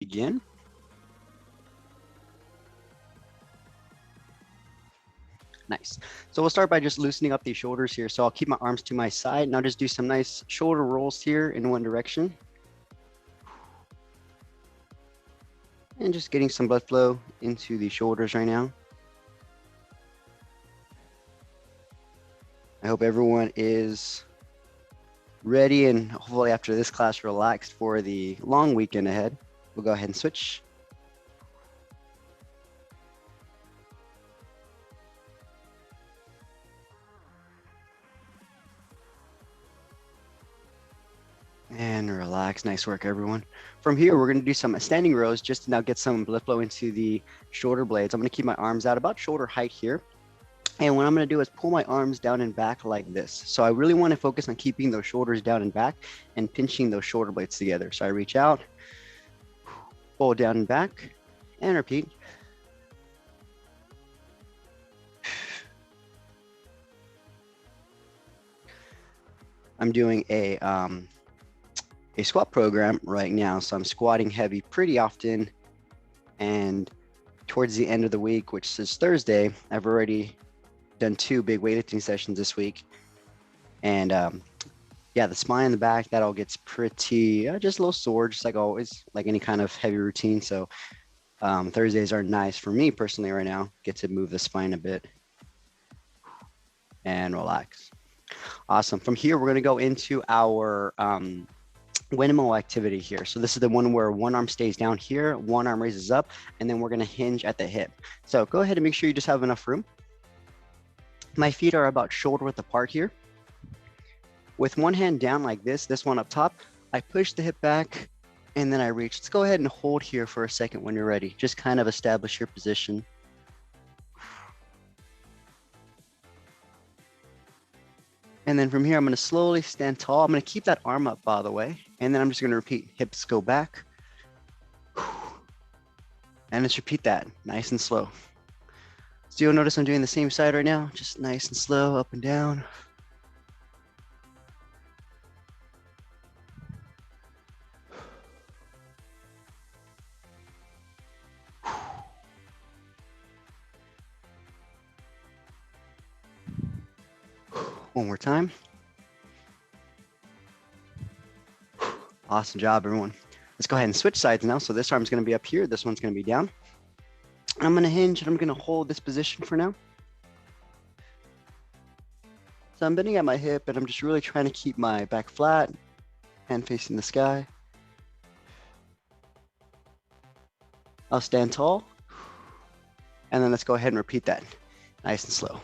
begin. Nice. So we'll start by just loosening up these shoulders here. So I'll keep my arms to my side and I'll just do some nice shoulder rolls here in one direction. And just getting some blood flow into the shoulders right now. I hope everyone is ready and hopefully after this class relaxed for the long weekend ahead. We'll go ahead and switch. And relax. Nice work, everyone. From here, we're going to do some standing rows just to now get some blood flow into the shoulder blades. I'm going to keep my arms out about shoulder height here. And what I'm going to do is pull my arms down and back like this. So I really want to focus on keeping those shoulders down and back and pinching those shoulder blades together. So I reach out, pull down and back, and repeat. I'm doing a squat program right now. So I'm squatting heavy pretty often. And towards the end of the week, which is Thursday, I've already done 2 big weightlifting sessions this week. And yeah, the spine and the back, that all gets pretty, just a little sore, just like always, like any kind of heavy routine. So Thursdays are nice for me personally right now. Get to move the spine a bit and relax. Awesome. From here, we're going to go into our windmill activity here. So this is the one where one arm stays down here, one arm raises up, and then we're going to hinge at the hip. So go ahead and make sure you just have enough room. My feet are about shoulder width apart here. With one hand down like this one up top, I push the hip back and then I reach. Let's go ahead and hold here for a second when you're ready. Just kind of establish your position. And then from here, I'm going to slowly stand tall. I'm going to keep that arm up, by the way. And then I'm just going to repeat, hips go back. And let's repeat that nice and slow. So you'll notice I'm doing the same side right now, just nice and slow, up and down. One more time. Awesome job, everyone. Let's go ahead and switch sides now. So this arm's going to be up here. This one's going to be down. I'm going to hinge and I'm going to hold this position for now. So I'm bending at my hip and I'm just really trying to keep my back flat and facing the sky. I'll stand tall. And then let's go ahead and repeat that nice and slow.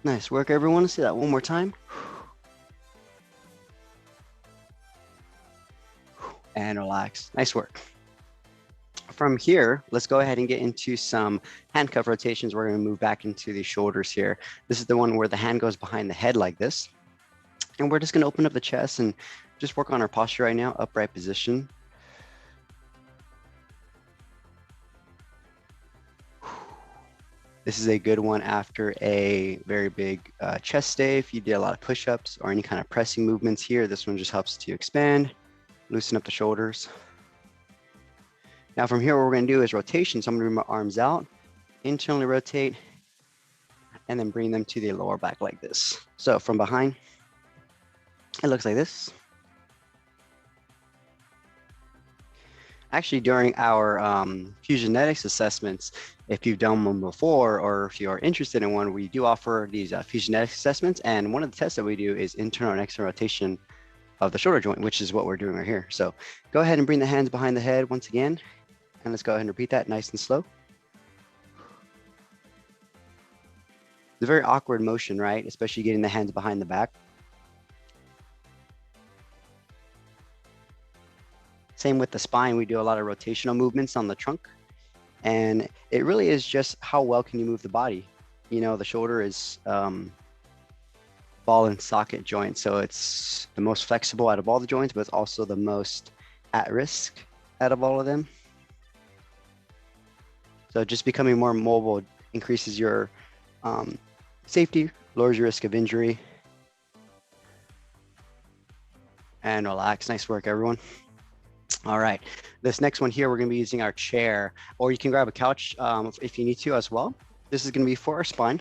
Nice work, everyone. Let's see that one more time. And relax. Nice work. From here, let's go ahead and get into some handcuff rotations. We're going to move back into the shoulders here. This is the one where the hand goes behind the head like this. And we're just going to open up the chest and just work on our posture right now, upright position. This is a good one after a very big chest day. If you did a lot of push-ups or any kind of pressing movements here, this one just helps to expand, loosen up the shoulders. Now from here, what we're going to do is rotation. So I'm going to bring my arms out, internally rotate, and then bring them to the lower back like this. So from behind, it looks like this. Actually, during our Fusionetics assessments, if you've done one before or if you are interested in one, we do offer these Fusionetics assessments. And one of the tests that we do is internal and external rotation of the shoulder joint, which is what we're doing right here. So go ahead and bring the hands behind the head once again. And let's go ahead and repeat that nice and slow. It's a very awkward motion, right? Especially getting the hands behind the back. Same with the spine. We do a lot of rotational movements on the trunk. And it really is just how well can you move the body. You know, the shoulder is ball and socket joint. So it's the most flexible out of all the joints, but it's also the most at risk out of all of them. So just becoming more mobile increases your safety, lowers your risk of injury. And relax. Nice work, everyone. All right. This next one here, we're going to be using our chair, or you can grab a couch if you need to as well. This is going to be for our spine.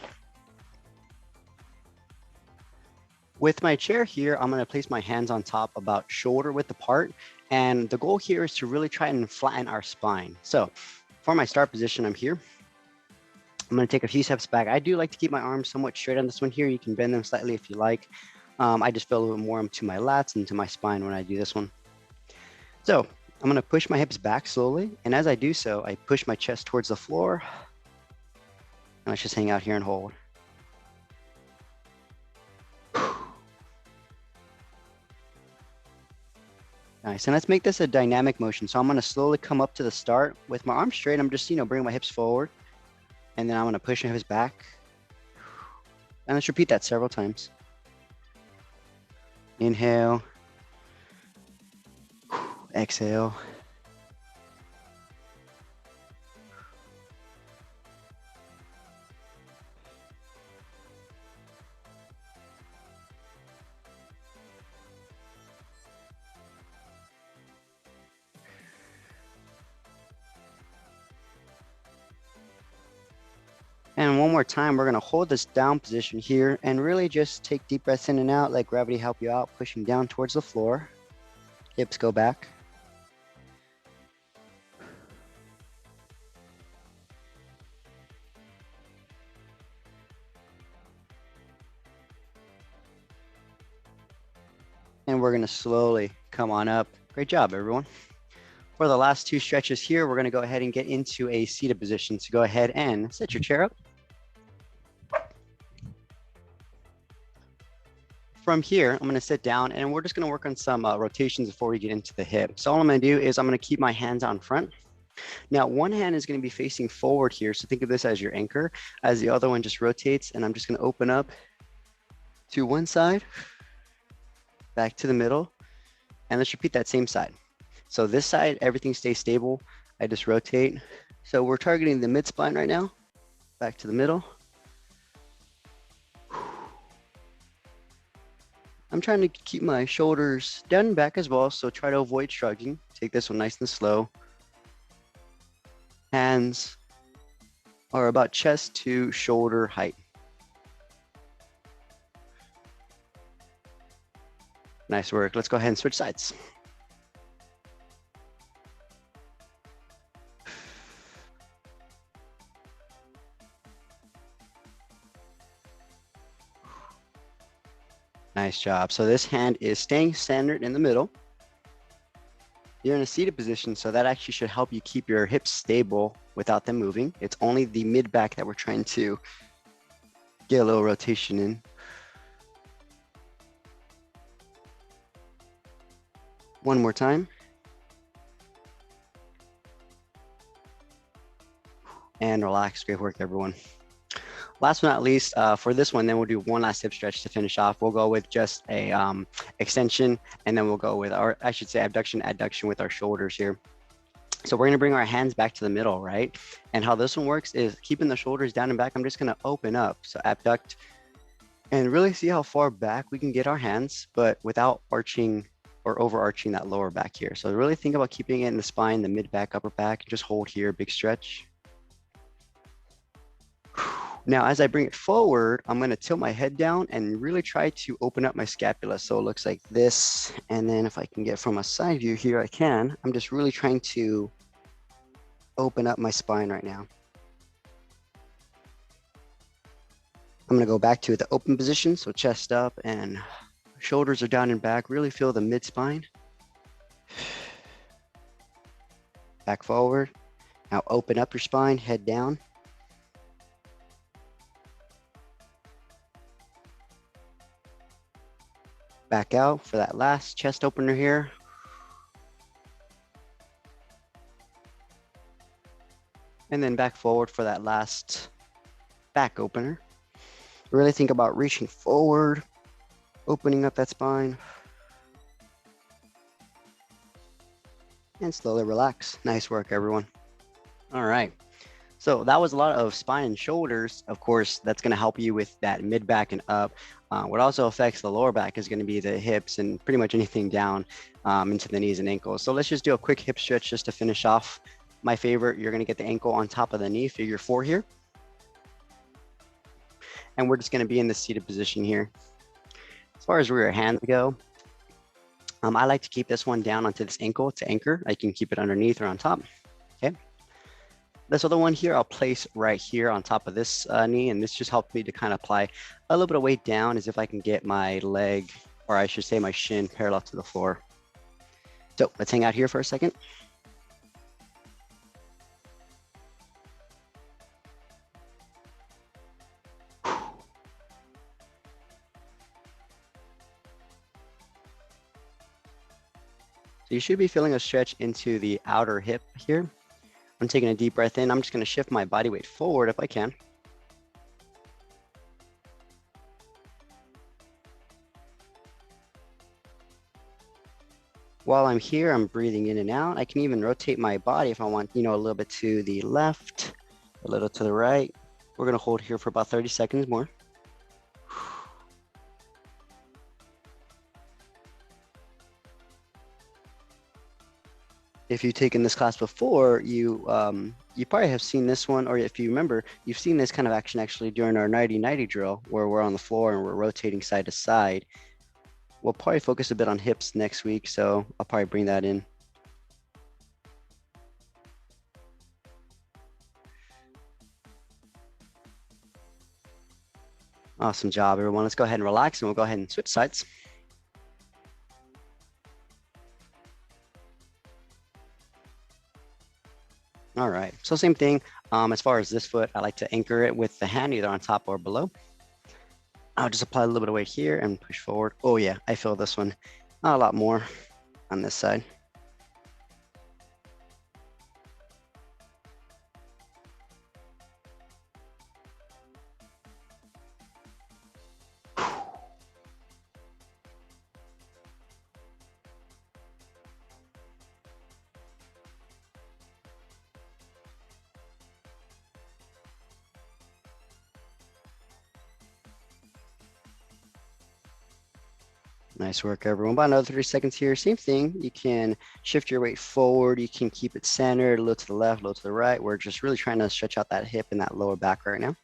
With my chair here, I'm going to place my hands on top about shoulder width apart. And the goal here is to really try and flatten our spine. So for my start position, I'm here. I'm going to take a few steps back. I do like to keep my arms somewhat straight on this one here. You can bend them slightly if you like. I just feel a little bit more to my lats and to my spine when I do this one. So I'm going to push my hips back slowly. And as I do so, I push my chest towards the floor. And let's just hang out here and hold. Nice. And let's make this a dynamic motion. So I'm going to slowly come up to the start with my arms straight. I'm just, bringing my hips forward. And then I'm going to push my hips back. And let's repeat that several times. Inhale. Exhale. And one more time, we're going to hold this down position here and really just take deep breaths in and out, let gravity help you out, pushing down towards the floor. Hips go back. And we're going to slowly come on up. Great job, everyone. For the last two stretches here, we're going to go ahead and get into a seated position. So go ahead and set your chair up. From here, I'm going to sit down and we're just going to work on some rotations before we get into the hip. So all I'm going to do is I'm going to keep my hands on front. Now, one hand is going to be facing forward here. So think of this as your anchor, as the other one just rotates. And I'm just going to open up to one side, back to the middle. And let's repeat that same side. So this side, everything stays stable. I just rotate. So we're targeting the mid spine right now. Back to the middle. I'm trying to keep my shoulders down and back as well. So try to avoid shrugging. Take this one nice and slow. Hands are about chest to shoulder height. Nice work. Let's go ahead and switch sides. Nice job. So this hand is staying centered in the middle. You're in a seated position, so that actually should help you keep your hips stable without them moving. It's only the mid back that we're trying to get a little rotation in. One more time. And relax. Great work, everyone. Last but not least, for this one, then we'll do one last hip stretch to finish off. We'll go with just a extension, and then we'll go with our, I should say, abduction, adduction with our shoulders here. So we're going to bring our hands back to the middle, right? And how this one works is keeping the shoulders down and back. I'm just going to open up. So abduct and really see how far back we can get our hands, but without arching or overarching that lower back here. So really think about keeping it in the spine, the mid back, upper back. Just hold here, big stretch. Now, as I bring it forward, I'm going to tilt my head down and really try to open up my scapula. So it looks like this. And then if I can get from a side view here, I can. I'm just really trying to open up my spine right now. I'm going to go back to the open position. So chest up and shoulders are down and back. Really feel the mid spine. Back forward. Now open up your spine, head down. Back out for that last chest opener here. And then back forward for that last back opener. Really think about reaching forward, opening up that spine. And slowly relax. Nice work, everyone. All right. So that was a lot of spine and shoulders. Of course, that's going to help you with that mid back and up. What also affects the lower back is going to be the hips and pretty much anything down into the knees and ankles. So let's just do a quick hip stretch just to finish off. My favorite, you're going to get the ankle on top of the knee, figure 4 here. And we're just going to be in the seated position here. As far as rear hands go, I like to keep this one down onto this ankle to anchor. I can keep it underneath or on top. Okay. This other one here, I'll place right here on top of this knee, and this just helps me to kind of apply a little bit of weight down as if I can get my leg, or I should say my shin, parallel to the floor. So let's hang out here for a second. So you should be feeling a stretch into the outer hip here. I'm taking a deep breath in. I'm just going to shift my body weight forward if I can. While I'm here, I'm breathing in and out. I can even rotate my body if I want, a little bit to the left, a little to the right. We're going to hold here for about 30 seconds more. If you've taken this class before, you probably have seen this one, or if you remember, you've seen this kind of action actually during our 90-90 drill, where we're on the floor and we're rotating side to side. We'll probably focus a bit on hips next week, so I'll probably bring that in. Awesome job, everyone. Let's go ahead and relax, and we'll go ahead and switch sides. All right, so same thing. As far as this foot, I like to anchor it with the hand either on top or below. I'll just apply a little bit of weight here and push forward. Oh yeah, I feel this one a lot more on this side. Nice work, everyone. About another 30 seconds here. Same thing. You can shift your weight forward. You can keep it centered, a little to the left, a little to the right. We're just really trying to stretch out that hip and that lower back right now.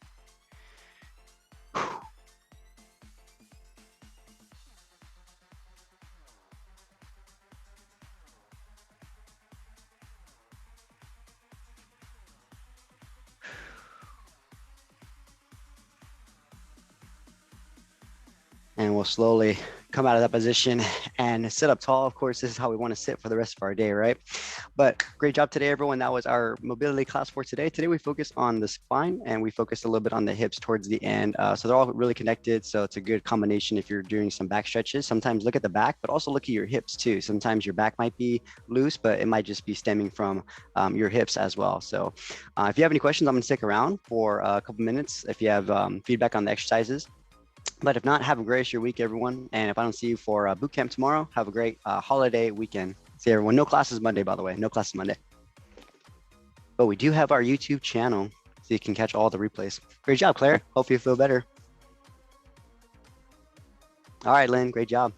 And we'll slowly come out of that position and sit up tall. Of course, this is how we want to sit for the rest of our day, right? But great job today, everyone. That was our mobility class for today. Today, we focused on the spine and we focused a little bit on the hips towards the end. So they're all really connected. So it's a good combination if you're doing some back stretches. Sometimes look at the back, but also look at your hips too. Sometimes your back might be loose, but it might just be stemming from your hips as well. So if you have any questions, I'm going to stick around for a couple minutes. If you have feedback on the exercises. But if not, have a great rest of your week, everyone. And if I don't see you for boot camp tomorrow, have a great holiday weekend. See everyone. No classes Monday, by the way. No classes Monday. But we do have our YouTube channel, so you can catch all the replays. Great job, Claire. Hope you feel better. All right, Lynn. Great job.